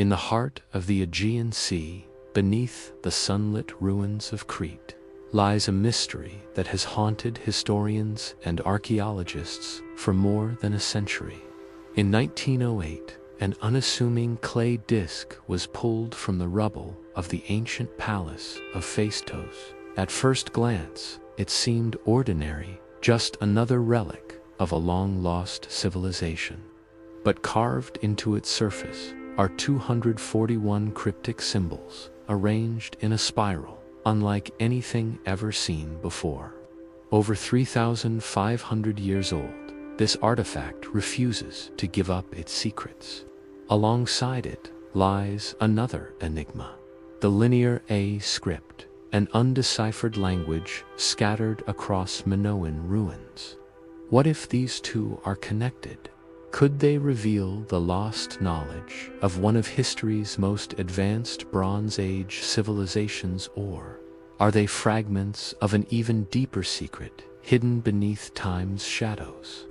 In the heart of the Aegean Sea, beneath the sunlit ruins of Crete, lies a mystery that has haunted historians and archaeologists for more than a century. In 1908, an unassuming clay disc was pulled from the rubble of the ancient palace of Phaistos. At first glance, it seemed ordinary, just another relic of a long-lost civilization. But carved into its surface are 241 cryptic symbols, arranged in a spiral, unlike anything ever seen before. Over 3,500 years old, this artifact refuses to give up its secrets. Alongside it lies another enigma, the Linear A script, an undeciphered language scattered across Minoan ruins. What if these two are connected? Could they reveal the lost knowledge of one of history's most advanced Bronze Age civilizations, or are they fragments of an even deeper secret hidden beneath time's shadows?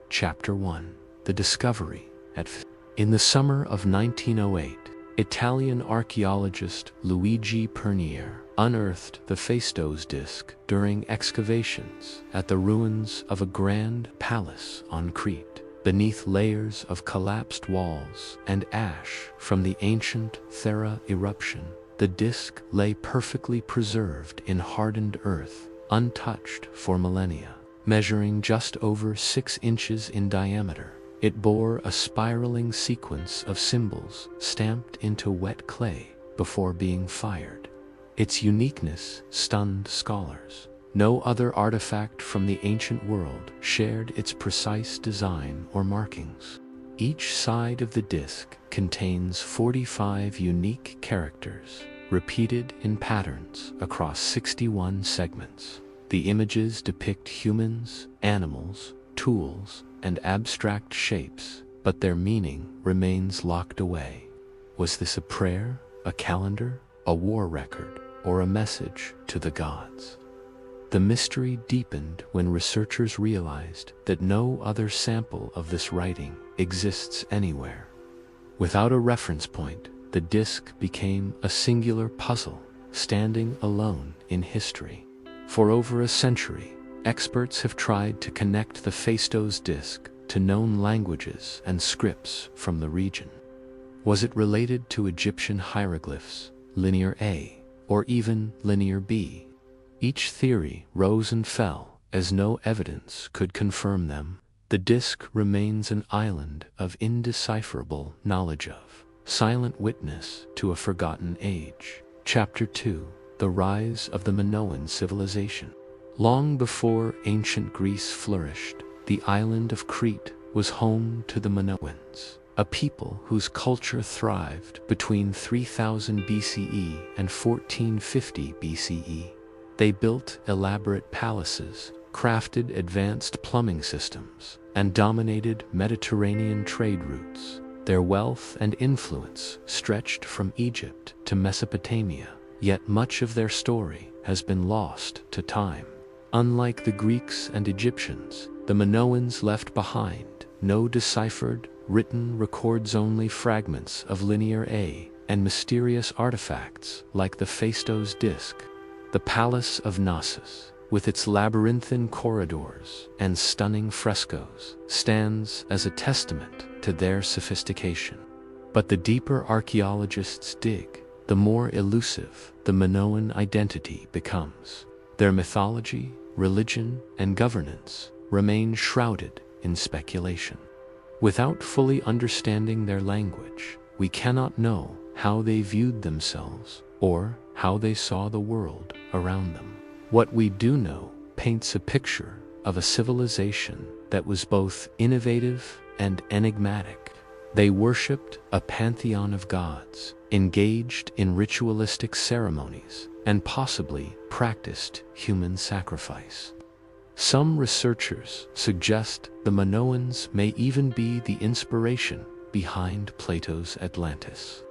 Chapter 1. The Discovery at In the summer of 1908, Italian archaeologist Luigi Pernier unearthed the Phaistos Disc during excavations at the ruins of a grand palace on Crete. Beneath layers of collapsed walls and ash from the ancient Thera eruption, the disc lay perfectly preserved in hardened earth, untouched for millennia. Measuring just over 6 inches in diameter, it bore a spiraling sequence of symbols stamped into wet clay before being fired. Its uniqueness stunned scholars. No other artifact from the ancient world shared its precise design or markings. Each side of the disc contains 45 unique characters, repeated in patterns across 61 segments. The images depict humans, animals, tools, and abstract shapes, but their meaning remains locked away. Was this a prayer, a calendar, a war record, or a message to the gods? The mystery deepened when researchers realized that no other sample of this writing exists anywhere. Without a reference point, the disc became a singular puzzle, standing alone in history. For over a century, experts have tried to connect the Phaistos Disc to known languages and scripts from the region. Was it related to Egyptian hieroglyphs, Linear A, or even Linear B? Each theory rose and fell as no evidence could confirm them. The disc remains an island of indecipherable knowledge, of silent witness to a forgotten age. Chapter 2. The Rise of the Minoan Civilization. Long before ancient Greece flourished, the island of Crete was home to the Minoans, a people whose culture thrived between 3000 BCE and 1450 BCE. They built elaborate palaces, crafted advanced plumbing systems, and dominated Mediterranean trade routes. Their wealth and influence stretched from Egypt to Mesopotamia, yet much of their story has been lost to time. Unlike the Greeks and Egyptians, the Minoans left behind no deciphered, written records, only fragments of Linear A and mysterious artifacts like the Phaistos Disc. The Palace of Knossos, with its labyrinthine corridors and stunning frescoes, stands as a testament to their sophistication. But the deeper archaeologists dig, the more elusive the Minoan identity becomes. Their mythology, religion, and governance remain shrouded in speculation. Without fully understanding their language, we cannot know how they viewed themselves or how they saw the world around them. What we do know paints a picture of a civilization that was both innovative and enigmatic. They worshipped a pantheon of gods, engaged in ritualistic ceremonies, and possibly practiced human sacrifice. Some researchers suggest the Minoans may even be the inspiration behind Plato's Atlantis.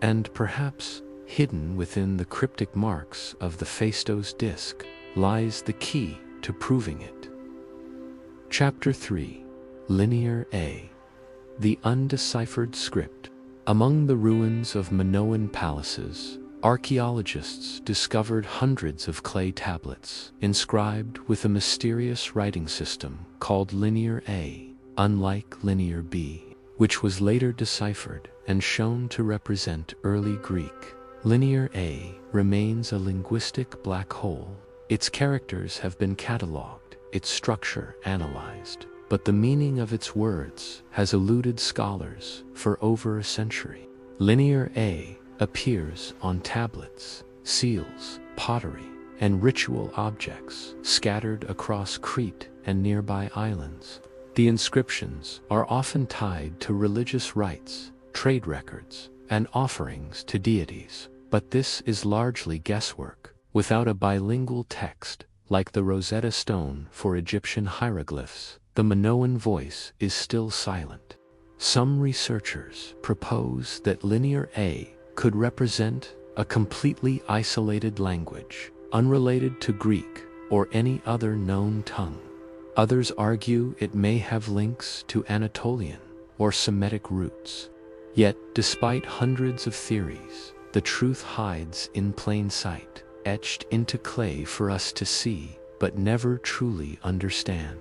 And perhaps hidden within the cryptic marks of the Phaistos Disc lies the key to proving it. Chapter 3. Linear A. The Undeciphered Script. Among the ruins of Minoan palaces, archaeologists discovered hundreds of clay tablets inscribed with a mysterious writing system called Linear A, unlike Linear B, which was later deciphered and shown to represent early Greek. Linear A remains a linguistic black hole. Its characters have been catalogued, its structure analyzed, but the meaning of its words has eluded scholars for over a century. Linear A appears on tablets, seals, pottery, and ritual objects scattered across Crete and nearby islands. The inscriptions are often tied to religious rites, trade records, and offerings to deities, but this is largely guesswork. Without a bilingual text, like the Rosetta Stone for Egyptian hieroglyphs, the Minoan voice is still silent. Some researchers propose that Linear A could represent a completely isolated language, unrelated to Greek or any other known tongue. Others argue it may have links to Anatolian or Semitic roots. Yet, despite hundreds of theories, the truth hides in plain sight, etched into clay for us to see, but never truly understand.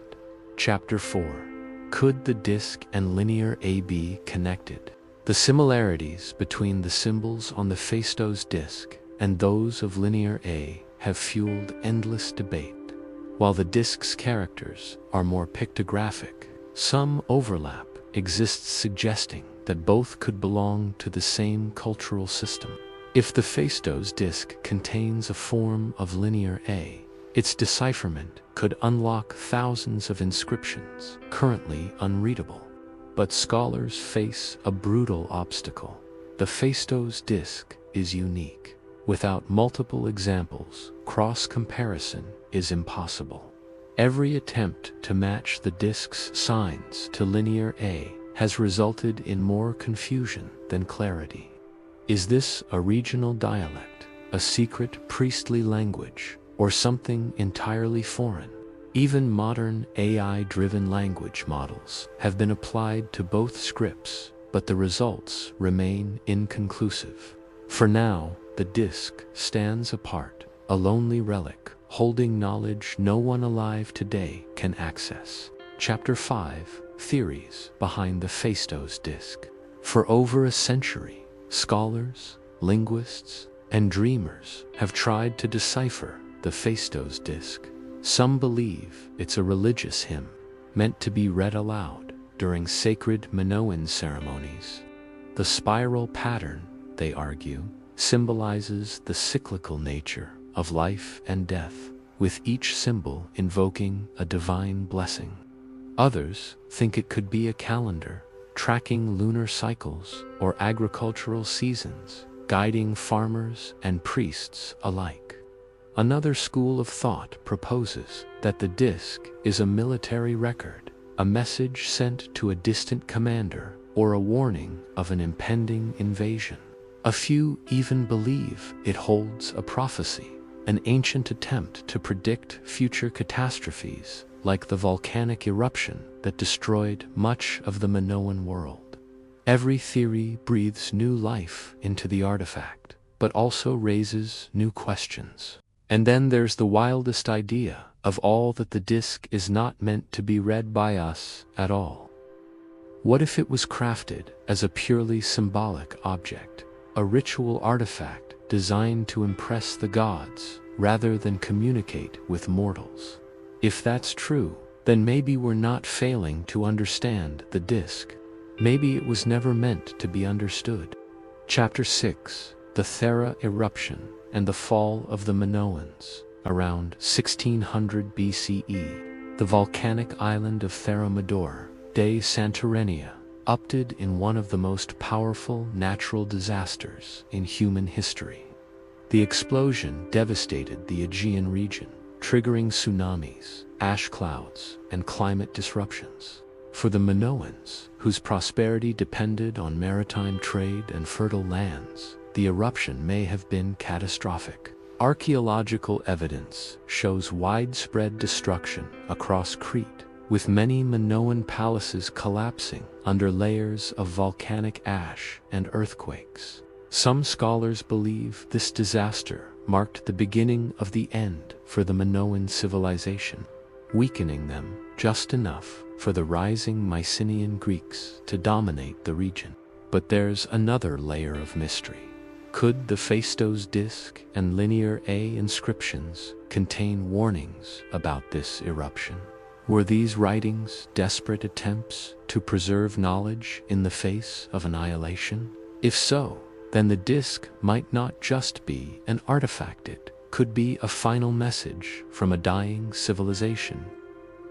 Chapter 4. Could the disk and Linear A be connected? The similarities between the symbols on the Phaistos Disc and those of Linear A have fueled endless debate. While the disk's characters are more pictographic, some overlap exists, suggesting that both could belong to the same cultural system. If the Phaistos Disc contains a form of Linear A, its decipherment could unlock thousands of inscriptions currently unreadable. But scholars face a brutal obstacle. The Phaistos Disc is unique. Without multiple examples, cross-comparison is impossible. Every attempt to match the disk's signs to Linear A has resulted in more confusion than clarity. Is this a regional dialect, a secret priestly language, or something entirely foreign? Even modern AI-driven language models have been applied to both scripts, but the results remain inconclusive. For now, the disk stands apart, a lonely relic, holding knowledge no one alive today can access. Chapter 5. Theories behind the Phaistos Disc. For over a century, scholars, linguists, and dreamers have tried to decipher the Phaistos Disc. Some believe it's a religious hymn, meant to be read aloud during sacred Minoan ceremonies. The spiral pattern, they argue, symbolizes the cyclical nature of life and death, with each symbol invoking a divine blessing. Others think it could be a calendar, tracking lunar cycles or agricultural seasons, guiding farmers and priests alike. Another school of thought proposes that the disc is a military record, a message sent to a distant commander, or a warning of an impending invasion. A few even believe it holds a prophecy, an ancient attempt to predict future catastrophes, like the volcanic eruption that destroyed much of the Minoan world. Every theory breathes new life into the artifact, but also raises new questions. And then there's the wildest idea of all, that the disc is not meant to be read by us at all. What if it was crafted as a purely symbolic object, a ritual artifact designed to impress the gods rather than communicate with mortals? If that's true, then maybe we're not failing to understand the disc. Maybe it was never meant to be understood. Chapter 6. The Thera Eruption and the Fall of the Minoans. Around 1600 BCE, the volcanic island of Theramidor, de Santorenia, erupted in one of the most powerful natural disasters in human history. The explosion devastated the Aegean region, triggering tsunamis, ash clouds, and climate disruptions. For the Minoans, whose prosperity depended on maritime trade and fertile lands, the eruption may have been catastrophic. Archaeological evidence shows widespread destruction across Crete, with many Minoan palaces collapsing under layers of volcanic ash and earthquakes. Some scholars believe this disaster marked the beginning of the end for the Minoan civilization, weakening them just enough for the rising Mycenaean Greeks to dominate the region. But there's another layer of mystery. Could the Phaistos Disc and Linear A inscriptions contain warnings about this eruption? Were these writings desperate attempts to preserve knowledge in the face of annihilation? If so, then the disc might not just be an artifact, it could be a final message from a dying civilization.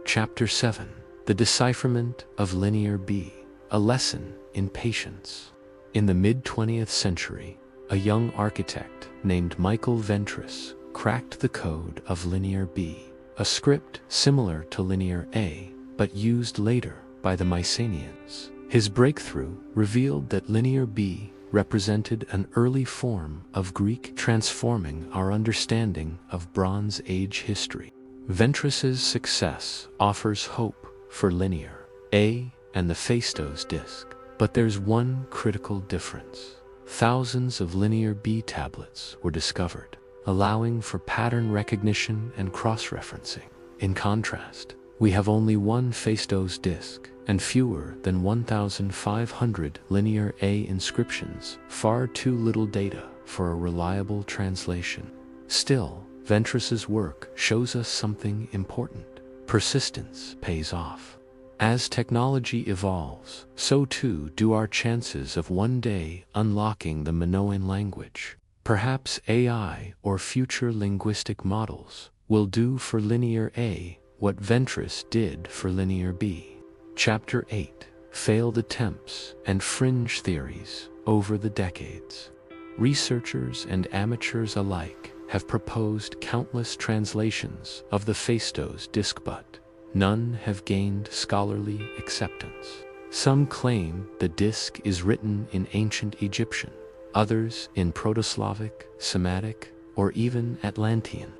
Chapter 7. The Decipherment of Linear B, a lesson in patience. In the mid-20th century, a young architect named Michael Ventris cracked the code of Linear B, a script similar to Linear A, but used later by the Mycenaeans. His breakthrough revealed that Linear B represented an early form of Greek, transforming our understanding of Bronze Age history. Ventris's success offers hope for Linear A and the Phaistos Disc, but there's one critical difference. Thousands of Linear B tablets were discovered, allowing for pattern recognition and cross-referencing. In contrast, we have only one Phaistos Disc and fewer than 1,500 Linear A inscriptions, far too little data for a reliable translation. Still, Ventris's work shows us something important. Persistence pays off. As technology evolves, so too do our chances of one day unlocking the Minoan language. Perhaps AI or future linguistic models will do for Linear A what Ventris did for Linear B. Chapter 8. Failed Attempts and Fringe Theories. Over the decades, researchers and amateurs alike have proposed countless translations of the Phaistos Disc, but none have gained scholarly acceptance. Some claim the disc is written in ancient Egyptian, others in Proto-Slavic, Semitic, or even Atlantean.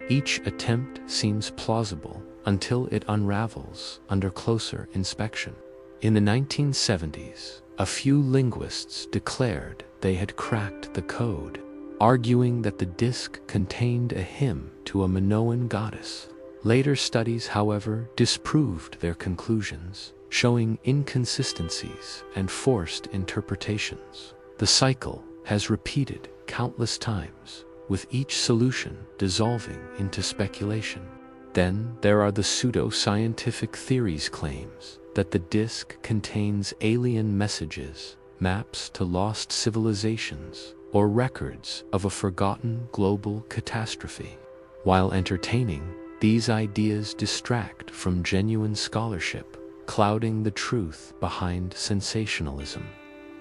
Each attempt seems plausible until it unravels under closer inspection. In the 1970s, a few linguists declared they had cracked the code, arguing that the disc contained a hymn to a Minoan goddess. Later studies, however, disproved their conclusions, showing inconsistencies and forced interpretations. The cycle has repeated countless times, with each solution dissolving into speculation. Then there are the pseudo-scientific theories' claims that the disc contains alien messages, maps to lost civilizations, or records of a forgotten global catastrophe. While entertaining, these ideas distract from genuine scholarship, clouding the truth behind sensationalism.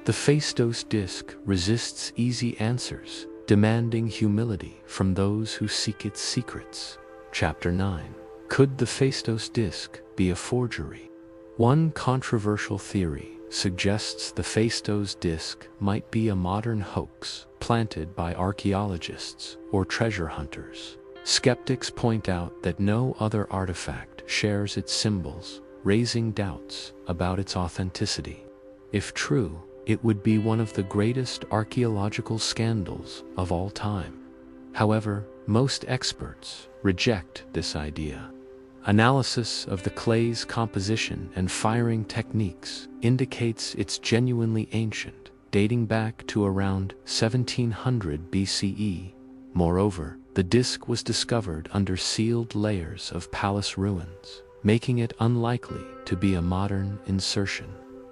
The Phaistos Disc resists easy answers, demanding humility from those who seek its secrets. Chapter 9. Could the Phaistos Disc be a forgery? One controversial theory suggests the Phaistos Disc might be a modern hoax planted by archaeologists or treasure hunters. Skeptics point out that no other artifact shares its symbols, raising doubts about its authenticity. If true, it would be one of the greatest archaeological scandals of all time. However, most experts reject this idea. Analysis of the clay's composition and firing techniques indicates it's genuinely ancient, dating back to around 1700 BCE. Moreover, the disc was discovered under sealed layers of palace ruins, making it unlikely to be a modern insertion.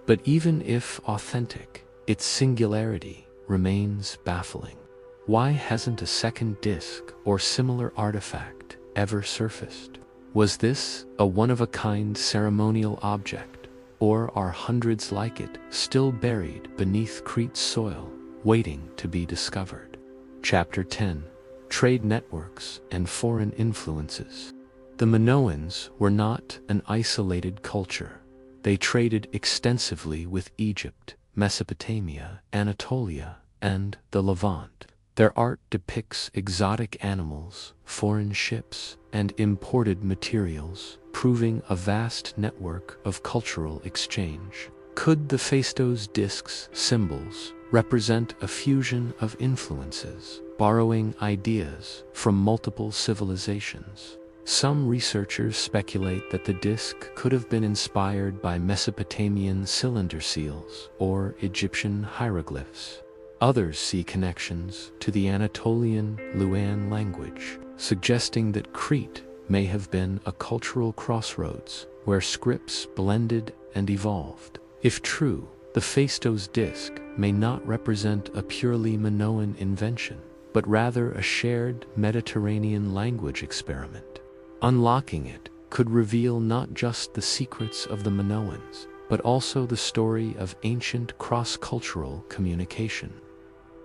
But even if authentic, its singularity remains baffling. Why hasn't a second disc or similar artifact ever surfaced? Was this a one-of-a-kind ceremonial object, or are hundreds like it still buried beneath Crete's soil, waiting to be discovered? Chapter 10. Trade Networks and Foreign Influences. The Minoans were not an isolated culture. They traded extensively with Egypt, Mesopotamia, Anatolia, and the Levant. Their art depicts exotic animals, foreign ships, and imported materials, proving a vast network of cultural exchange. Could the Phaistos Disc's symbols represent a fusion of influences, borrowing ideas from multiple civilizations? Some researchers speculate that the disc could have been inspired by Mesopotamian cylinder seals or Egyptian hieroglyphs. Others see connections to the Anatolian Luan language, suggesting that Crete may have been a cultural crossroads where scripts blended and evolved. If true, the Phaistos Disc may not represent a purely Minoan invention, but rather a shared Mediterranean language experiment. Unlocking it could reveal not just the secrets of the Minoans, but also the story of ancient cross-cultural communication.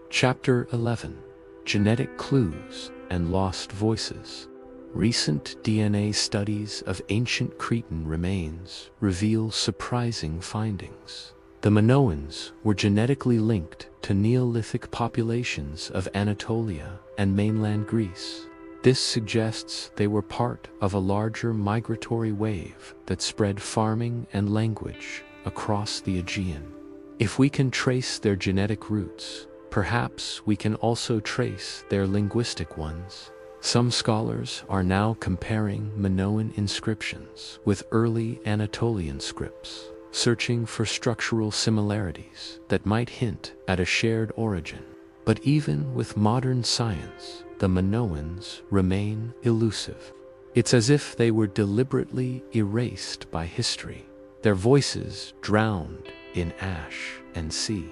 Chapter 11: Genetic Clues and Lost Voices. Recent DNA studies of ancient Cretan remains reveal surprising findings. The Minoans were genetically linked to Neolithic populations of Anatolia and mainland Greece. This suggests they were part of a larger migratory wave that spread farming and language across the Aegean. If we can trace their genetic roots, perhaps we can also trace their linguistic ones. Some scholars are now comparing Minoan inscriptions with early Anatolian scripts, searching for structural similarities that might hint at a shared origin. But even with modern science, the Minoans remain elusive. It's as if they were deliberately erased by history, their voices drowned in ash and sea.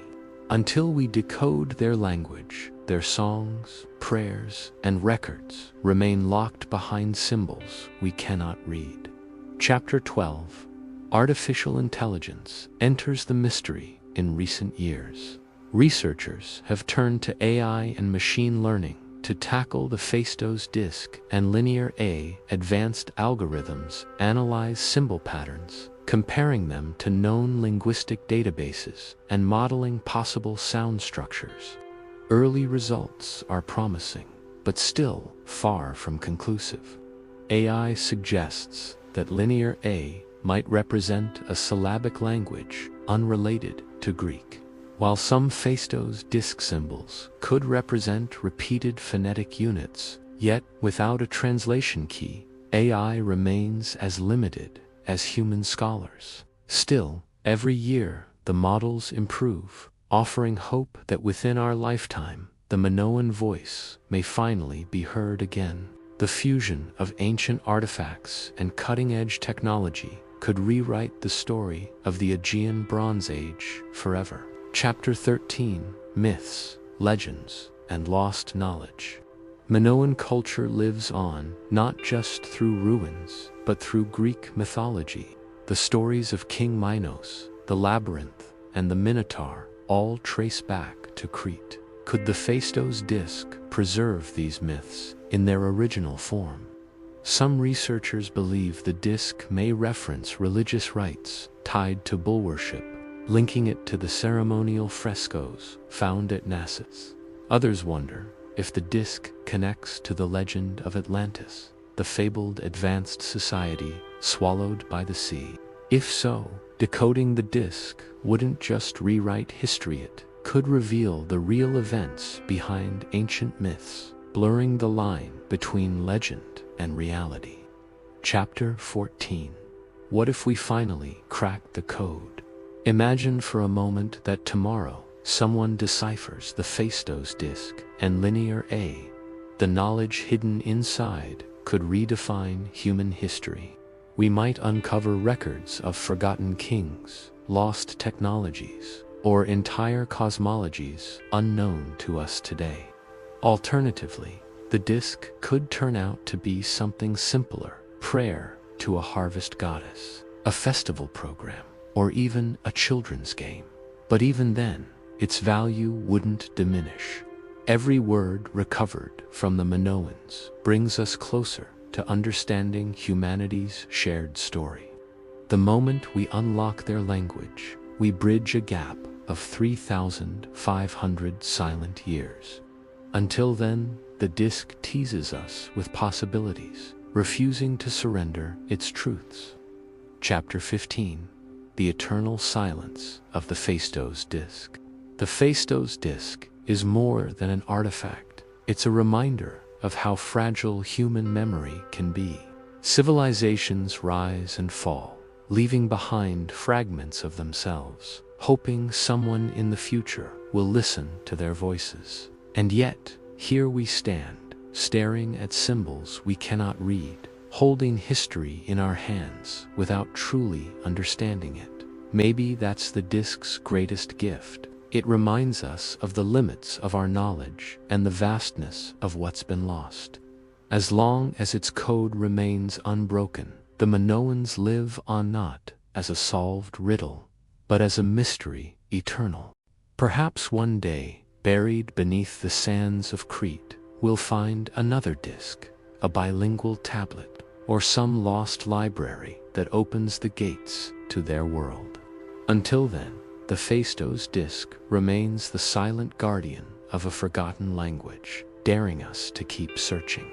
Until we decode their language, their songs, prayers, and records remain locked behind symbols we cannot read. Chapter 12: Artificial Intelligence enters the mystery in recent years. Researchers have turned to AI and machine learning to tackle the Phaistos Disc and Linear A. Advanced algorithms analyze symbol patterns, comparing them to known linguistic databases and modeling possible sound structures. Early results are promising, but still far from conclusive. AI suggests that Linear A might represent a syllabic language unrelated to Greek, while some Phaistos Disc symbols could represent repeated phonetic units. Yet, without a translation key, AI remains as limited as human scholars. Still, every year, the models improve, offering hope that within our lifetime, the Minoan voice may finally be heard again. The fusion of ancient artifacts and cutting-edge technology could rewrite the story of the Aegean Bronze Age forever. Chapter 13: Myths, Legends, and Lost Knowledge. Minoan culture lives on, not just through ruins, but through Greek mythology. The stories of King Minos, the Labyrinth, and the Minotaur all trace back to Crete. Could the Phaistos Disc preserve these myths in their original form? Some researchers believe the disc may reference religious rites tied to bull worship, linking it to the ceremonial frescoes found at Knossos. Others wonder if the disc connects to the legend of Atlantis, the fabled advanced society swallowed by the sea. If so, decoding the disc wouldn't just rewrite history, it could reveal the real events behind ancient myths, blurring the line between legend and reality. Chapter 14: What if we finally crack the code? Imagine for a moment that tomorrow someone deciphers the Phaistos Disc and Linear A. The knowledge hidden inside could redefine human history. We might uncover records of forgotten kings, lost technologies, or entire cosmologies unknown to us today. Alternatively, the disc could turn out to be something simpler: prayer to a harvest goddess, a festival program, or even a children's game. But even then, its value wouldn't diminish. Every word recovered from the Minoans brings us closer to understanding humanity's shared story. The moment we unlock their language, we bridge a gap of 3,500 silent years. Until then, the disc teases us with possibilities, refusing to surrender its truths. Chapter 15. The Eternal Silence of the Phaistos Disc. The Phaistos Disc is more than an artifact. It's a reminder of how fragile human memory can be. Civilizations rise and fall, leaving behind fragments of themselves, hoping someone in the future will listen to their voices. And yet, here we stand, staring at symbols we cannot read, holding history in our hands without truly understanding it. Maybe that's the disc's greatest gift. It reminds us of the limits of our knowledge and the vastness of what's been lost. As long as its code remains unbroken, the Minoans live on not as a solved riddle, but as a mystery eternal. Perhaps one day, buried beneath the sands of Crete, we'll find another disc, a bilingual tablet, or some lost library that opens the gates to their world. Until then, the Phaistos Disc remains the silent guardian of a forgotten language, daring us to keep searching.